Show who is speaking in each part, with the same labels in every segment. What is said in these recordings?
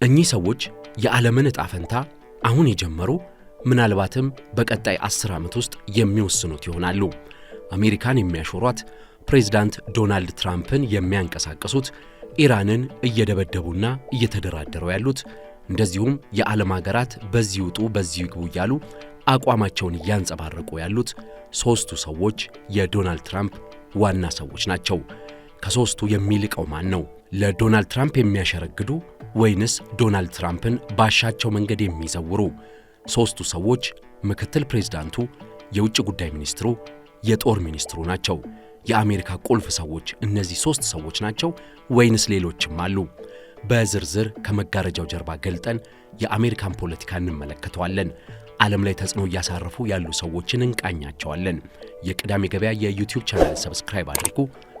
Speaker 1: እኚህ ሰዎች የዓለምን ዕጣ ፈንታ አሁን የጀመሩ ምናልባትም በቀጣይ 10 ዓመት ውስጥ የሚወስኑት ይሆናሉ። አሜሪካን የሚያሾሯት ፕሬዝዳንት ዶናልድ ትራምፕን የሚያንቀሳቅሱት ኢራንን እየደበደቡና እየተደራደሩ ያሉት እንደዚሁም የዓለም ሀገራት በዚህ ውጡ በዚህ ይግቡ እያሉ አቋማቸውን እያንጸባረቁ ያሉት ሦስቱ ሰዎች የዶናልድ ትራምፕ ዋና ሰዎች ናቸው። ከሦስቱ የሚልቀው ማን ነው? ለዶናልድ ትራምፕ የሚያሸረግዱ ወይንስ ዶናልድ ትራምፕን ባሻቸው መንገድ የሚዘውሩ? ሦስቱ ሰዎች ምክትል ፕሬዝዳንቱ፣ የውጭ ጉዳይ ሚኒስትሩ፣ የጦር ሚኒስትሩ ናቸው። የአሜሪካ ቁልፍ ሰዎች እነዚህ ሦስት ሰዎች ናቸው ወይንስ ሌሎችም አሉ? በዝርዝር ከመጋረጃው ጀርባ ገልጠን የአሜሪካን ፖለቲካ እንመለከተዋለን። ዓለም ላይ ተጽዕኖ እያሳረፉ ያሉ ሰዎችን እንቃኛቸዋለን። የቅዳሜ ገበያ የዩቲዩብ ቻናል ሰብስክራይብ አድርጉ።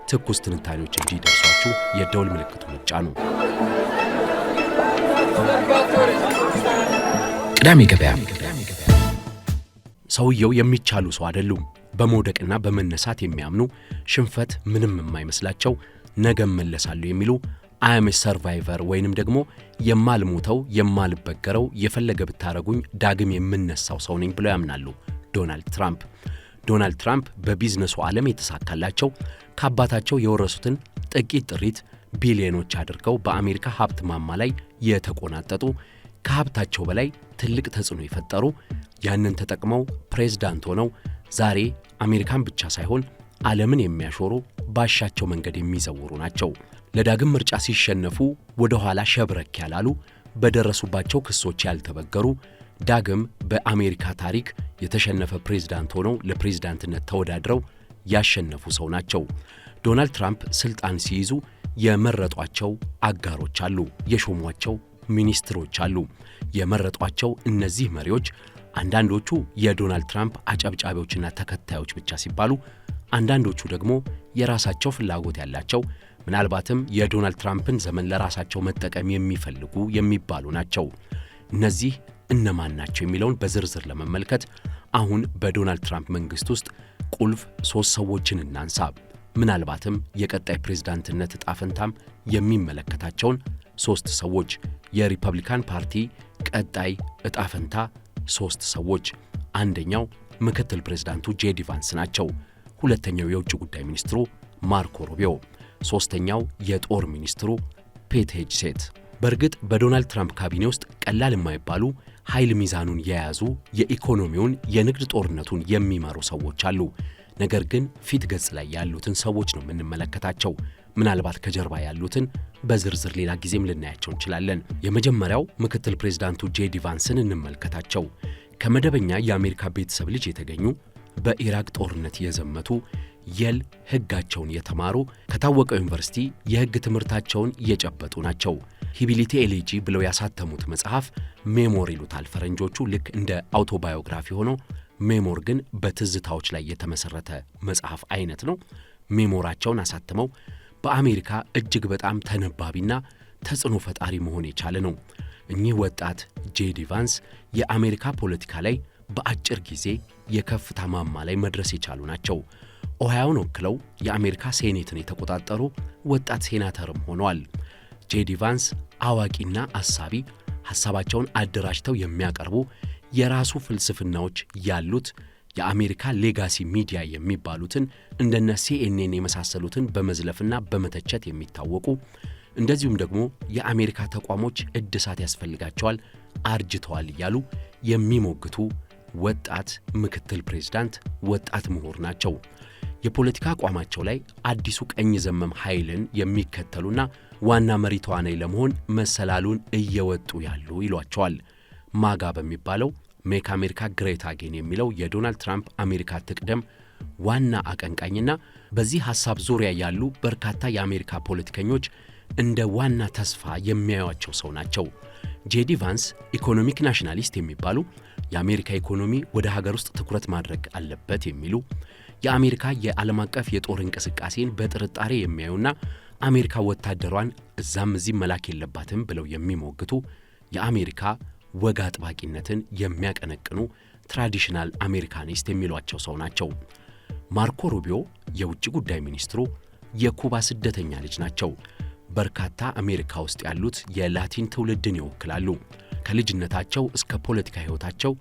Speaker 1: ትኩስ ትንታኔዎች እንዲደርሷችሁ የደውል ምልክቱን ይጫኑ። ቅዳሜ ገበያ። ሰውየው የሚቻሉ ሰው አይደሉም። በመውደቅና በመነሳት የሚያምኑ፣ ሽንፈት ምንም የማይመስላቸው፣ ነገ እመለሳለሁ የሚሉ አም ሰርቫይቨር ወይንም ደግሞ የማልሞተው የማልበገረው የፈለገ ብታረጉኝ ዳግም የምነሳው ሰው ነኝ ብለው ያምናሉ ዶናልድ ትራምፕ። ዶናልድ ትራምፕ በቢዝነሱ ዓለም የተሳካላቸው ከአባታቸው የወረሱትን ጥቂት ጥሪት ቢሊዮኖች አድርገው በአሜሪካ ሀብት ማማ ላይ የተቆናጠጡ፣ ከሀብታቸው በላይ ትልቅ ተጽዕኖ የፈጠሩ፣ ያንን ተጠቅመው ፕሬዝዳንት ሆነው ዛሬ አሜሪካን ብቻ ሳይሆን ዓለምን የሚያሾሩ ባሻቸው መንገድ የሚዘውሩ ናቸው። ለዳግም ምርጫ ሲሸነፉ ወደ ኋላ ሸብረክ ያላሉ፣ በደረሱባቸው ክሶች ያልተበገሩ፣ ዳግም በአሜሪካ ታሪክ የተሸነፈ ፕሬዝዳንት ሆነው ለፕሬዝዳንትነት ተወዳድረው ያሸነፉ ሰው ናቸው። ዶናልድ ትራምፕ ስልጣን ሲይዙ የመረጧቸው አጋሮች አሉ፣ የሾሟቸው ሚኒስትሮች አሉ። የመረጧቸው እነዚህ መሪዎች አንዳንዶቹ የዶናልድ ትራምፕ አጨብጫቢዎችና ተከታዮች ብቻ ሲባሉ፣ አንዳንዶቹ ደግሞ የራሳቸው ፍላጎት ያላቸው ምናልባትም የዶናልድ ትራምፕን ዘመን ለራሳቸው መጠቀም የሚፈልጉ የሚባሉ ናቸው። እነዚህ እነማን ናቸው የሚለውን በዝርዝር ለመመልከት አሁን በዶናልድ ትራምፕ መንግሥት ውስጥ ቁልፍ 3 ሰዎችን እናንሳ። ምናልባትም የቀጣይ ፕሬዝዳንትነት ዕጣ ፈንታም የሚመለከታቸውን 3 ሰዎች፣ የሪፐብሊካን ፓርቲ ቀጣይ ዕጣ ፈንታ 3 ሰዎች። አንደኛው ምክትል ፕሬዝዳንቱ ጄዲ ቫንስ ናቸው። ሁለተኛው የውጭ ጉዳይ ሚኒስትሩ ማርኮ ሩቢዮ፣ ሦስተኛው የጦር ሚኒስትሩ ፔት ሄግሴት። በእርግጥ በዶናልድ ትራምፕ ካቢኔ ውስጥ ቀላል የማይባሉ ኃይል ሚዛኑን የያዙ የኢኮኖሚውን የንግድ ጦርነቱን የሚመሩ ሰዎች አሉ። ነገር ግን ፊት ገጽ ላይ ያሉትን ሰዎች ነው የምንመለከታቸው። ምናልባት ከጀርባ ያሉትን በዝርዝር ሌላ ጊዜም ልናያቸው እንችላለን። የመጀመሪያው ምክትል ፕሬዝዳንቱ ጄዲ ቫንስን እንመልከታቸው። ከመደበኛ የአሜሪካ ቤተሰብ ልጅ የተገኙ፣ በኢራቅ ጦርነት የዘመቱ፣ የል ሕጋቸውን የተማሩ፣ ከታወቀው ዩኒቨርሲቲ የሕግ ትምህርታቸውን የጨበጡ ናቸው። ሂቢሊቲ ኤሌጂ ብለው ያሳተሙት መጽሐፍ ሜሞር ይሉታል ፈረንጆቹ። ልክ እንደ አውቶባዮግራፊ ሆኖ ሜሞር ግን በትዝታዎች ላይ የተመሰረተ መጽሐፍ አይነት ነው። ሜሞራቸውን አሳትመው በአሜሪካ እጅግ በጣም ተነባቢና ተጽዕኖ ፈጣሪ መሆን የቻለ ነው። እኚህ ወጣት ጄዲ ቫንስ የአሜሪካ ፖለቲካ ላይ በአጭር ጊዜ የከፍታ ማማ ላይ መድረስ የቻሉ ናቸው። ኦሃዮን ወክለው የአሜሪካ ሴኔትን የተቆጣጠሩ ወጣት ሴናተርም ሆነዋል። ጄዲ ቫንስ አዋቂና አሳቢ፣ ሐሳባቸውን አደራጅተው የሚያቀርቡ፣ የራሱ ፍልስፍናዎች ያሉት፣ የአሜሪካ ሌጋሲ ሚዲያ የሚባሉትን እንደነ ሲኤንኤን የመሳሰሉትን በመዝለፍና በመተቸት የሚታወቁ፣ እንደዚሁም ደግሞ የአሜሪካ ተቋሞች እድሳት ያስፈልጋቸዋል፣ አርጅተዋል እያሉ የሚሞግቱ ወጣት ምክትል ፕሬዝዳንት፣ ወጣት ምሁር ናቸው። የፖለቲካ አቋማቸው ላይ አዲሱ ቀኝ ዘመም ኃይልን የሚከተሉና ዋና መሪ ተዋናይ ለመሆን መሰላሉን እየወጡ ያሉ ይሏቸዋል። ማጋ በሚባለው ሜክ አሜሪካ ግሬት አጌን የሚለው የዶናልድ ትራምፕ አሜሪካ ትቅደም ዋና አቀንቃኝና በዚህ ሐሳብ ዙሪያ ያሉ በርካታ የአሜሪካ ፖለቲከኞች እንደ ዋና ተስፋ የሚያዩአቸው ሰው ናቸው። ጄዲ ቫንስ ኢኮኖሚክ ናሽናሊስት የሚባሉ፣ የአሜሪካ ኢኮኖሚ ወደ ሀገር ውስጥ ትኩረት ማድረግ አለበት የሚሉ፣ የአሜሪካ የዓለም አቀፍ የጦር እንቅስቃሴን በጥርጣሬ የሚያዩና አሜሪካ ወታደሯን እዛም እዚህም መላክ የለባትም ብለው የሚሞግቱ፣ የአሜሪካ ወግ አጥባቂነትን የሚያቀነቅኑ ትራዲሽናል አሜሪካኒስት የሚሏቸው ሰው ናቸው። ማርኮ ሩቢዮ የውጭ ጉዳይ ሚኒስትሩ የኩባ ስደተኛ ልጅ ናቸው። በርካታ አሜሪካ ውስጥ ያሉት የላቲን ትውልድን ይወክላሉ። ከልጅነታቸው እስከ ፖለቲካ ሕይወታቸው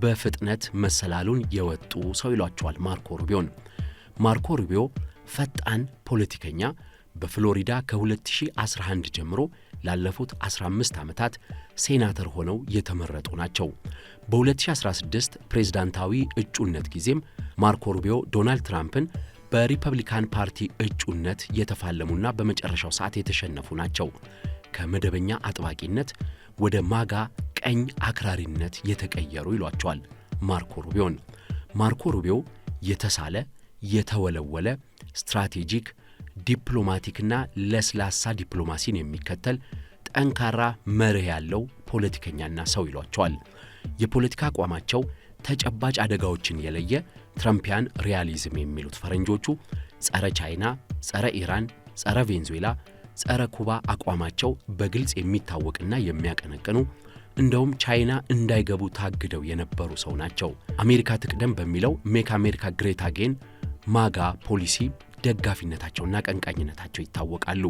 Speaker 1: በፍጥነት መሰላሉን የወጡ ሰው ይሏቸዋል ማርኮ ሩቢዮን። ማርኮ ሩቢዮ ፈጣን ፖለቲከኛ፣ በፍሎሪዳ ከ2011 ጀምሮ ላለፉት 15 ዓመታት ሴናተር ሆነው የተመረጡ ናቸው። በ2016 ፕሬዝዳንታዊ እጩነት ጊዜም ማርኮ ሩቢዮ ዶናልድ ትራምፕን በሪፐብሊካን ፓርቲ እጩነት የተፋለሙና በመጨረሻው ሰዓት የተሸነፉ ናቸው። ከመደበኛ አጥባቂነት ወደ ማጋ ቀኝ አክራሪነት የተቀየሩ ይሏቸዋል ማርኮ ሩቢዮን። ማርኮ ሩቢዮ የተሳለ የተወለወለ ስትራቴጂክ ዲፕሎማቲክና ለስላሳ ዲፕሎማሲን የሚከተል ጠንካራ መርህ ያለው ፖለቲከኛና ሰው ይሏቸዋል። የፖለቲካ አቋማቸው ተጨባጭ አደጋዎችን የለየ ትራምፒያን ሪያሊዝም የሚሉት ፈረንጆቹ ጸረ ቻይና፣ ጸረ ኢራን፣ ጸረ ቬንዙዌላ፣ ጸረ ኩባ አቋማቸው በግልጽ የሚታወቅና የሚያቀነቅኑ እንደውም ቻይና እንዳይገቡ ታግደው የነበሩ ሰው ናቸው። አሜሪካ ትቅደም በሚለው ሜክ አሜሪካ ግሬት አጌን ማጋ ፖሊሲ ደጋፊነታቸውና ቀንቃኝነታቸው ይታወቃሉ።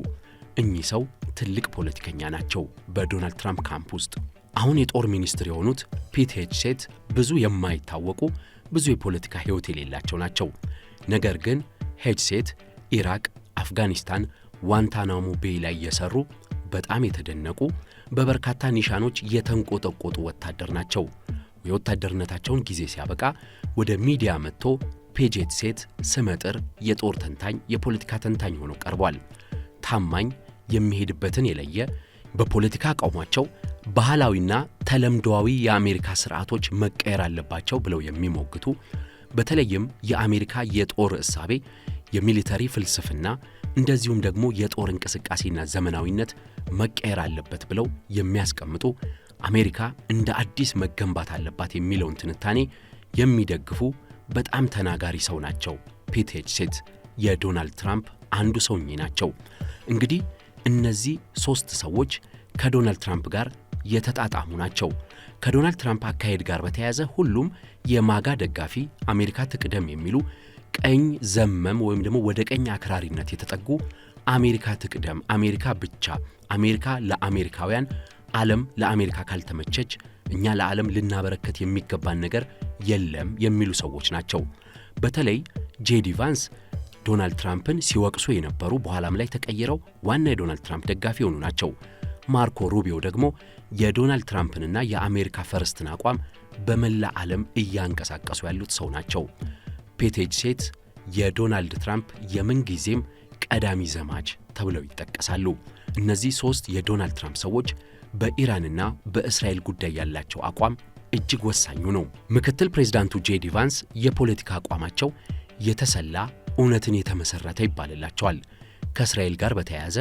Speaker 1: እኚህ ሰው ትልቅ ፖለቲከኛ ናቸው። በዶናልድ ትራምፕ ካምፕ ውስጥ አሁን የጦር ሚኒስትር የሆኑት ፒት ሄግሴት ብዙ የማይታወቁ ብዙ የፖለቲካ ሕይወት የሌላቸው ናቸው። ነገር ግን ሄግሴት ኢራቅ፣ አፍጋኒስታን፣ ዋንታናሞ ቤይ ላይ የሰሩ በጣም የተደነቁ በበርካታ ኒሻኖች የተንቆጠቆጡ ወታደር ናቸው። የወታደርነታቸውን ጊዜ ሲያበቃ ወደ ሚዲያ መጥቶ ፔት ሄግሴት ስመጥር የጦር ተንታኝ፣ የፖለቲካ ተንታኝ ሆኖ ቀርቧል። ታማኝ፣ የሚሄድበትን የለየ፣ በፖለቲካ አቋማቸው ባህላዊና ተለምዶዊ የአሜሪካ ስርዓቶች መቀየር አለባቸው ብለው የሚሞግቱ በተለይም የአሜሪካ የጦር እሳቤ፣ የሚሊተሪ ፍልስፍና እንደዚሁም ደግሞ የጦር እንቅስቃሴና ዘመናዊነት መቀየር አለበት ብለው የሚያስቀምጡ አሜሪካ እንደ አዲስ መገንባት አለባት የሚለውን ትንታኔ የሚደግፉ በጣም ተናጋሪ ሰው ናቸው። ፒት ሄግሴት የዶናልድ ትራምፕ አንዱ ሰውኝ ናቸው። እንግዲህ እነዚህ ሦስት ሰዎች ከዶናልድ ትራምፕ ጋር የተጣጣሙ ናቸው። ከዶናልድ ትራምፕ አካሄድ ጋር በተያያዘ ሁሉም የማጋ ደጋፊ፣ አሜሪካ ትቅደም የሚሉ ቀኝ ዘመም ወይም ደግሞ ወደ ቀኝ አክራሪነት የተጠጉ አሜሪካ ትቅደም፣ አሜሪካ ብቻ፣ አሜሪካ ለአሜሪካውያን፣ ዓለም ለአሜሪካ ካልተመቸች እኛ ለዓለም ልናበረከት የሚገባን ነገር የለም የሚሉ ሰዎች ናቸው። በተለይ ጄዲ ቫንስ ዶናልድ ትራምፕን ሲወቅሱ የነበሩ በኋላም ላይ ተቀይረው ዋና የዶናልድ ትራምፕ ደጋፊ የሆኑ ናቸው። ማርኮ ሩቢዮ ደግሞ የዶናልድ ትራምፕንና የአሜሪካ ፈርስትን አቋም በመላ ዓለም እያንቀሳቀሱ ያሉት ሰው ናቸው። ፒት ሄግሴት የዶናልድ ትራምፕ የምንጊዜም ቀዳሚ ዘማች ተብለው ይጠቀሳሉ። እነዚህ ሦስት የዶናልድ ትራምፕ ሰዎች በኢራንና በእስራኤል ጉዳይ ያላቸው አቋም እጅግ ወሳኙ ነው። ምክትል ፕሬዝዳንቱ ጄዲ ቫንስ የፖለቲካ አቋማቸው የተሰላ እውነትን የተመሠረተ ይባልላቸዋል። ከእስራኤል ጋር በተያያዘ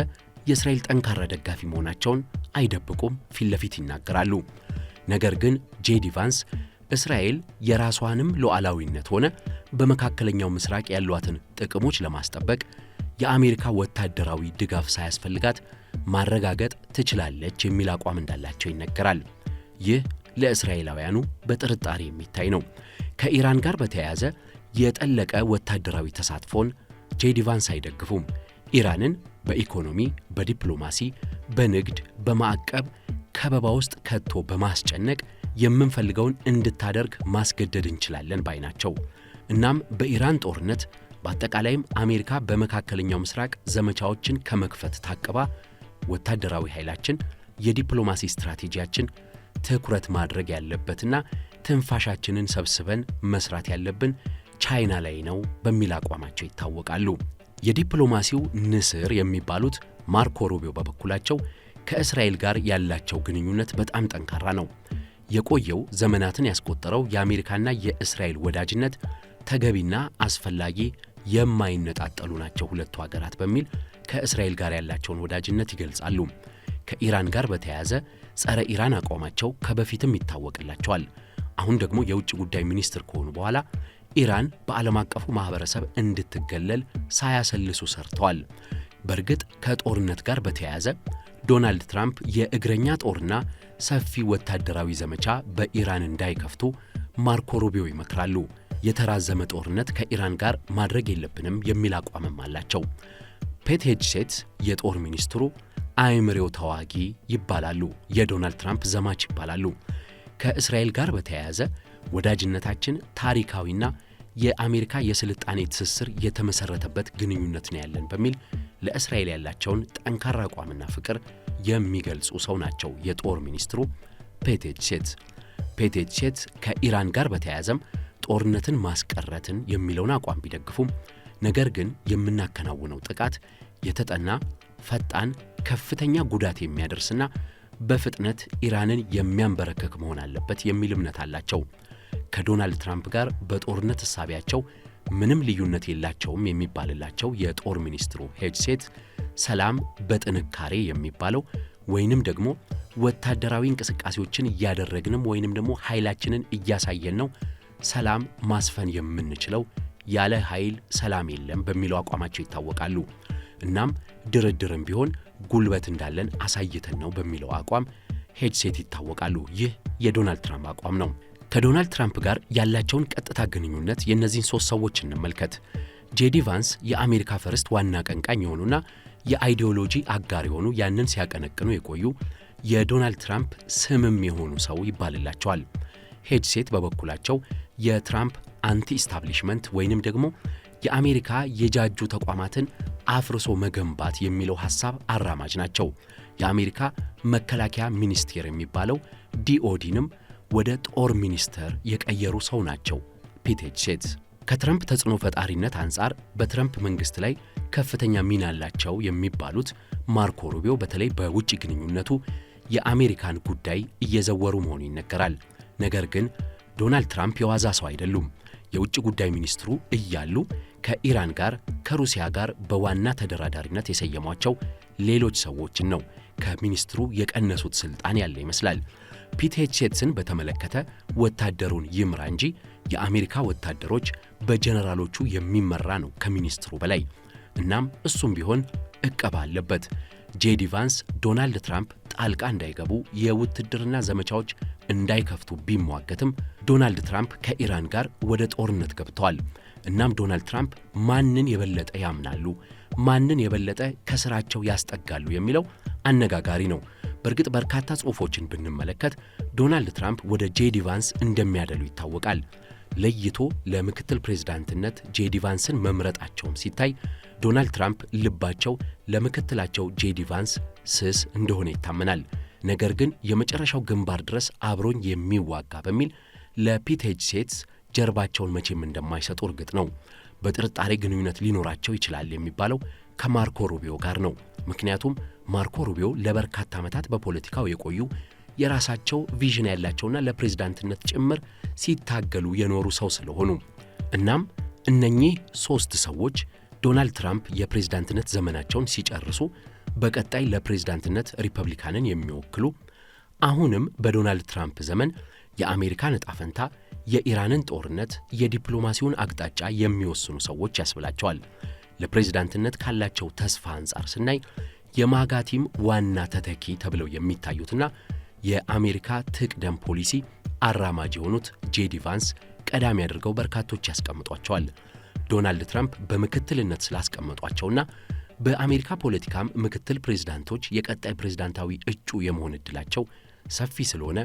Speaker 1: የእስራኤል ጠንካራ ደጋፊ መሆናቸውን አይደብቁም፣ ፊት ለፊት ይናገራሉ። ነገር ግን ጄዲ ቫንስ እስራኤል የራሷንም ሉዓላዊነት ሆነ በመካከለኛው ምስራቅ ያሏትን ጥቅሞች ለማስጠበቅ የአሜሪካ ወታደራዊ ድጋፍ ሳያስፈልጋት ማረጋገጥ ትችላለች የሚል አቋም እንዳላቸው ይነገራል። ይህ ለእስራኤላውያኑ በጥርጣሬ የሚታይ ነው። ከኢራን ጋር በተያያዘ የጠለቀ ወታደራዊ ተሳትፎን ጄዲ ቫንስ አይደግፉም። ኢራንን በኢኮኖሚ፣ በዲፕሎማሲ፣ በንግድ፣ በማዕቀብ ከበባ ውስጥ ከቶ በማስጨነቅ የምንፈልገውን እንድታደርግ ማስገደድ እንችላለን ባይ ናቸው። እናም በኢራን ጦርነት በአጠቃላይም አሜሪካ በመካከለኛው ምስራቅ ዘመቻዎችን ከመክፈት ታቅባ ወታደራዊ ኃይላችን፣ የዲፕሎማሲ ስትራቴጂያችን ትኩረት ማድረግ ያለበትና ትንፋሻችንን ሰብስበን መስራት ያለብን ቻይና ላይ ነው በሚል አቋማቸው ይታወቃሉ። የዲፕሎማሲው ንስር የሚባሉት ማርኮ ሩቢዮ በበኩላቸው ከእስራኤል ጋር ያላቸው ግንኙነት በጣም ጠንካራ ነው። የቆየው ዘመናትን ያስቆጠረው የአሜሪካና የእስራኤል ወዳጅነት ተገቢና አስፈላጊ የማይነጣጠሉ ናቸው ሁለቱ ሀገራት በሚል ከእስራኤል ጋር ያላቸውን ወዳጅነት ይገልጻሉ። ከኢራን ጋር በተያያዘ ጸረ ኢራን አቋማቸው ከበፊትም ይታወቅላቸዋል። አሁን ደግሞ የውጭ ጉዳይ ሚኒስትር ከሆኑ በኋላ ኢራን በዓለም አቀፉ ማህበረሰብ እንድትገለል ሳያሰልሱ ሰርተዋል። በእርግጥ ከጦርነት ጋር በተያያዘ ዶናልድ ትራምፕ የእግረኛ ጦርና ሰፊ ወታደራዊ ዘመቻ በኢራን እንዳይከፍቱ ማርኮ ሩቢዮ ይመክራሉ። የተራዘመ ጦርነት ከኢራን ጋር ማድረግ የለብንም የሚል አቋምም አላቸው። ፔት ሄግሴት የጦር ሚኒስትሩ አይምሬው ተዋጊ ይባላሉ። የዶናልድ ትራምፕ ዘማች ይባላሉ። ከእስራኤል ጋር በተያያዘ ወዳጅነታችን ታሪካዊና የአሜሪካ የስልጣኔ ትስስር የተመሰረተበት ግንኙነት ነው ያለን በሚል ለእስራኤል ያላቸውን ጠንካራ አቋምና ፍቅር የሚገልጹ ሰው ናቸው የጦር ሚኒስትሩ ፔት ሄግሴት። ፔት ሄግሴት ከኢራን ጋር በተያያዘም ጦርነትን ማስቀረትን የሚለውን አቋም ቢደግፉም ነገር ግን የምናከናውነው ጥቃት የተጠና፣ ፈጣን፣ ከፍተኛ ጉዳት የሚያደርስና በፍጥነት ኢራንን የሚያንበረክክ መሆን አለበት የሚል እምነት አላቸው። ከዶናልድ ትራምፕ ጋር በጦርነት እሳቢያቸው ምንም ልዩነት የላቸውም የሚባልላቸው የጦር ሚኒስትሩ ሄግሴት ሰላም በጥንካሬ የሚባለው ወይንም ደግሞ ወታደራዊ እንቅስቃሴዎችን እያደረግንም ወይንም ደግሞ ኃይላችንን እያሳየን ነው ሰላም ማስፈን የምንችለው፣ ያለ ኃይል ሰላም የለም በሚለው አቋማቸው ይታወቃሉ። እናም ድርድርም ቢሆን ጉልበት እንዳለን አሳይተን ነው በሚለው አቋም ሄግሴት ይታወቃሉ። ይህ የዶናልድ ትራምፕ አቋም ነው። ከዶናልድ ትራምፕ ጋር ያላቸውን ቀጥታ ግንኙነት የእነዚህን ሶስት ሰዎች እንመልከት። ጄዲ ቫንስ የአሜሪካ ፈርስት ዋና አቀንቃኝ የሆኑና የአይዲዮሎጂ አጋር የሆኑ ያንን ሲያቀነቅኑ የቆዩ የዶናልድ ትራምፕ ስምም የሆኑ ሰው ይባልላቸዋል። ሄግሴት በበኩላቸው የትራምፕ አንቲ ኢስታብሊሽመንት ወይንም ደግሞ የአሜሪካ የጃጁ ተቋማትን አፍርሶ መገንባት የሚለው ሐሳብ አራማጅ ናቸው። የአሜሪካ መከላከያ ሚኒስቴር የሚባለው ዲኦዲንም ወደ ጦር ሚኒስቴር የቀየሩ ሰው ናቸው ፔት ሄግሴት። ከትራምፕ ተጽዕኖ ፈጣሪነት አንጻር በትራምፕ መንግሥት ላይ ከፍተኛ ሚና አላቸው የሚባሉት ማርኮ ሩቢዮ በተለይ በውጭ ግንኙነቱ የአሜሪካን ጉዳይ እየዘወሩ መሆኑ ይነገራል። ነገር ግን ዶናልድ ትራምፕ የዋዛ ሰው አይደሉም። የውጭ ጉዳይ ሚኒስትሩ እያሉ ከኢራን ጋር ከሩሲያ ጋር በዋና ተደራዳሪነት የሰየሟቸው ሌሎች ሰዎችን ነው ከሚኒስትሩ የቀነሱት ስልጣን ያለ ይመስላል። ፔት ሄግሴትን በተመለከተ ወታደሩን ይምራ እንጂ የአሜሪካ ወታደሮች በጀነራሎቹ የሚመራ ነው ከሚኒስትሩ በላይ። እናም እሱም ቢሆን እቀባ አለበት። ጄዲ ቫንስ ዶናልድ ትራምፕ ጣልቃ እንዳይገቡ የውትድርና ዘመቻዎች እንዳይከፍቱ ቢሟገትም ዶናልድ ትራምፕ ከኢራን ጋር ወደ ጦርነት ገብተዋል። እናም ዶናልድ ትራምፕ ማንን የበለጠ ያምናሉ፣ ማንን የበለጠ ከስራቸው ያስጠጋሉ የሚለው አነጋጋሪ ነው። በእርግጥ በርካታ ጽሑፎችን ብንመለከት ዶናልድ ትራምፕ ወደ ጄዲ ቫንስ እንደሚያደሉ ይታወቃል። ለይቶ ለምክትል ፕሬዝዳንትነት ጄዲ ቫንስን መምረጣቸውም ሲታይ ዶናልድ ትራምፕ ልባቸው ለምክትላቸው ጄዲ ቫንስ ስስ እንደሆነ ይታመናል። ነገር ግን የመጨረሻው ግንባር ድረስ አብሮኝ የሚዋጋ በሚል ለፔት ሄግሴት ጀርባቸውን መቼም እንደማይሰጡ እርግጥ ነው። በጥርጣሬ ግንኙነት ሊኖራቸው ይችላል የሚባለው ከማርኮ ሩቢዮ ጋር ነው። ምክንያቱም ማርኮ ሩቢዮ ለበርካታ ዓመታት በፖለቲካው የቆዩ የራሳቸው ቪዥን ያላቸውና ለፕሬዝዳንትነት ጭምር ሲታገሉ የኖሩ ሰው ስለሆኑ እናም እነኚህ ሶስት ሰዎች ዶናልድ ትራምፕ የፕሬዝዳንትነት ዘመናቸውን ሲጨርሱ በቀጣይ ለፕሬዝዳንትነት ሪፐብሊካንን የሚወክሉ አሁንም በዶናልድ ትራምፕ ዘመን የአሜሪካን ዕጣ ፈንታ፣ የኢራንን ጦርነት፣ የዲፕሎማሲውን አቅጣጫ የሚወስኑ ሰዎች ያስብላቸዋል። ለፕሬዝዳንትነት ካላቸው ተስፋ አንጻር ስናይ የማጋ ቲም ዋና ተተኪ ተብለው የሚታዩትና የአሜሪካ ትቅደም ፖሊሲ አራማጅ የሆኑት ጄዲ ቫንስ ቀዳሚ አድርገው በርካቶች ያስቀምጧቸዋል። ዶናልድ ትራምፕ በምክትልነት ስላስቀመጧቸውና በአሜሪካ ፖለቲካም ምክትል ፕሬዝዳንቶች የቀጣይ ፕሬዝዳንታዊ እጩ የመሆን ዕድላቸው ሰፊ ስለሆነ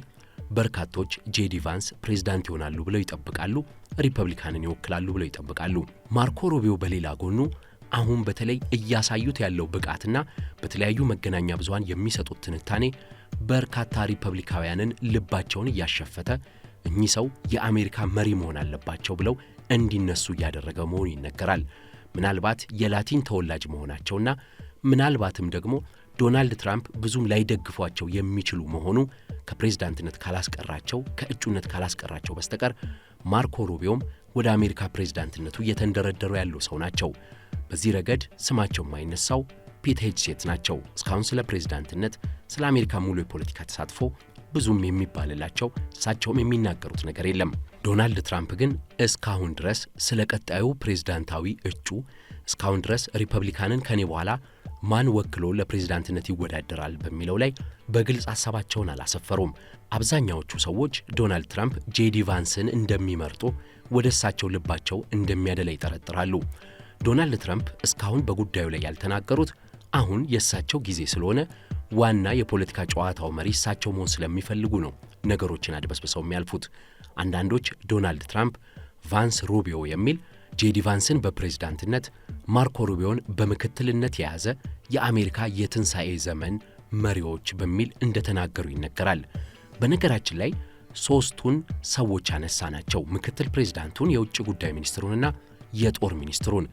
Speaker 1: በርካቶች ጄዲ ቫንስ ፕሬዝዳንት ይሆናሉ ብለው ይጠብቃሉ፣ ሪፐብሊካንን ይወክላሉ ብለው ይጠብቃሉ። ማርኮ ሩቢዮ በሌላ ጎኑ አሁን በተለይ እያሳዩት ያለው ብቃትና በተለያዩ መገናኛ ብዙሃን የሚሰጡት ትንታኔ በርካታ ሪፐብሊካውያንን ልባቸውን እያሸፈተ እኚህ ሰው የአሜሪካ መሪ መሆን አለባቸው ብለው እንዲነሱ እያደረገ መሆኑ ይነገራል። ምናልባት የላቲን ተወላጅ መሆናቸውና ምናልባትም ደግሞ ዶናልድ ትራምፕ ብዙም ላይደግፏቸው የሚችሉ መሆኑ ከፕሬዝዳንትነት ካላስቀራቸው ከእጩነት ካላስቀራቸው በስተቀር ማርኮ ሩቢዮም ወደ አሜሪካ ፕሬዝዳንትነቱ እየተንደረደሩ ያሉ ሰው ናቸው። በዚህ ረገድ ስማቸው የማይነሳው ፔት ሄግሴት ናቸው። እስካሁን ስለ ፕሬዝዳንትነት፣ ስለ አሜሪካ ሙሉ የፖለቲካ ተሳትፎ ብዙም የሚባልላቸው እሳቸውም የሚናገሩት ነገር የለም። ዶናልድ ትራምፕ ግን እስካሁን ድረስ ስለ ቀጣዩ ፕሬዝዳንታዊ እጩ እስካሁን ድረስ ሪፐብሊካንን ከኔ በኋላ ማን ወክሎ ለፕሬዝዳንትነት ይወዳደራል በሚለው ላይ በግልጽ ሐሳባቸውን አላሰፈሩም። አብዛኛዎቹ ሰዎች ዶናልድ ትራምፕ ጄዲ ቫንስን እንደሚመርጡ ወደ እሳቸው ልባቸው እንደሚያደላ ይጠረጥራሉ። ዶናልድ ትራምፕ እስካሁን በጉዳዩ ላይ ያልተናገሩት አሁን የእሳቸው ጊዜ ስለሆነ ዋና የፖለቲካ ጨዋታው መሪ እሳቸው መሆን ስለሚፈልጉ ነው ነገሮችን አድበስብሰው የሚያልፉት። አንዳንዶች ዶናልድ ትራምፕ ቫንስ ሩቢዮ የሚል ጄዲ ቫንስን በፕሬዝዳንትነት ማርኮ ሩቢዮን በምክትልነት የያዘ የአሜሪካ የትንሣኤ ዘመን መሪዎች በሚል እንደተናገሩ ይነገራል። በነገራችን ላይ ሦስቱን ሰዎች አነሳናቸው፣ ምክትል ፕሬዝዳንቱን፣ የውጭ ጉዳይ ሚኒስትሩንና የጦር ሚኒስትሩን።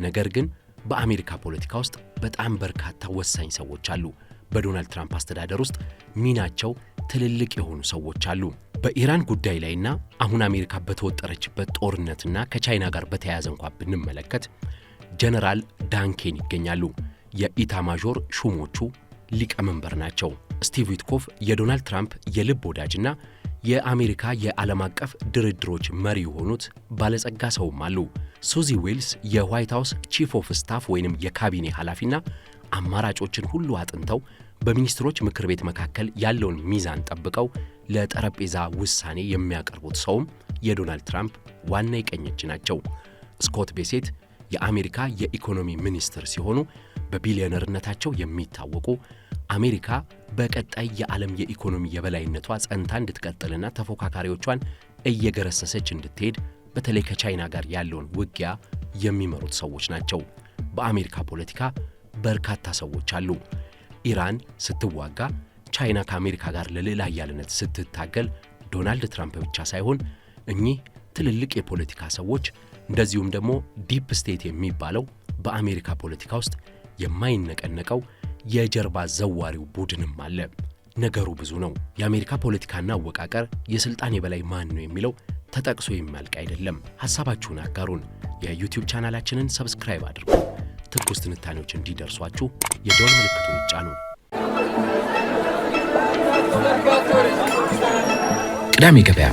Speaker 1: ነገር ግን በአሜሪካ ፖለቲካ ውስጥ በጣም በርካታ ወሳኝ ሰዎች አሉ። በዶናልድ ትራምፕ አስተዳደር ውስጥ ሚናቸው ትልልቅ የሆኑ ሰዎች አሉ። በኢራን ጉዳይ ላይና አሁን አሜሪካ በተወጠረችበት ጦርነትና ከቻይና ጋር በተያያዘ እንኳን ብንመለከት ጀነራል ዳንኬን ይገኛሉ። የኢታማዦር ሹሞቹ ሊቀመንበር ናቸው። ስቲቭ ዊትኮፍ የዶናልድ ትራምፕ የልብ ወዳጅና የአሜሪካ የዓለም አቀፍ ድርድሮች መሪ የሆኑት ባለጸጋ ሰውም አሉ። ሱዚ ዊልስ የዋይት ሃውስ ቺፍ ኦፍ ስታፍ ወይንም የካቢኔ ኃላፊና አማራጮችን ሁሉ አጥንተው በሚኒስትሮች ምክር ቤት መካከል ያለውን ሚዛን ጠብቀው ለጠረጴዛ ውሳኔ የሚያቀርቡት ሰውም የዶናልድ ትራምፕ ዋና የቀኝ እጅ ናቸው። ስኮት ቤሴት የአሜሪካ የኢኮኖሚ ሚኒስትር ሲሆኑ በቢሊዮነርነታቸው የሚታወቁ አሜሪካ በቀጣይ የዓለም የኢኮኖሚ የበላይነቷ ጸንታ እንድትቀጥልና ተፎካካሪዎቿን እየገረሰሰች እንድትሄድ በተለይ ከቻይና ጋር ያለውን ውጊያ የሚመሩት ሰዎች ናቸው። በአሜሪካ ፖለቲካ በርካታ ሰዎች አሉ። ኢራን ስትዋጋ፣ ቻይና ከአሜሪካ ጋር ለልዕለ ኃያልነት ስትታገል ዶናልድ ትራምፕ ብቻ ሳይሆን እኚህ ትልልቅ የፖለቲካ ሰዎች እንደዚሁም ደግሞ ዲፕ ስቴት የሚባለው በአሜሪካ ፖለቲካ ውስጥ የማይነቀነቀው የጀርባ ዘዋሪው ቡድንም አለ። ነገሩ ብዙ ነው። የአሜሪካ ፖለቲካና አወቃቀር የስልጣን የበላይ ማን ነው የሚለው ተጠቅሶ የሚያልቅ አይደለም። ሐሳባችሁን አጋሩን። የዩቲዩብ ቻናላችንን ሰብስክራይብ አድርጉ። ትኩስ ትንታኔዎች እንዲደርሷችሁ የደወል ምልክቱን ይጫኑ። ቅዳሜ ገበያ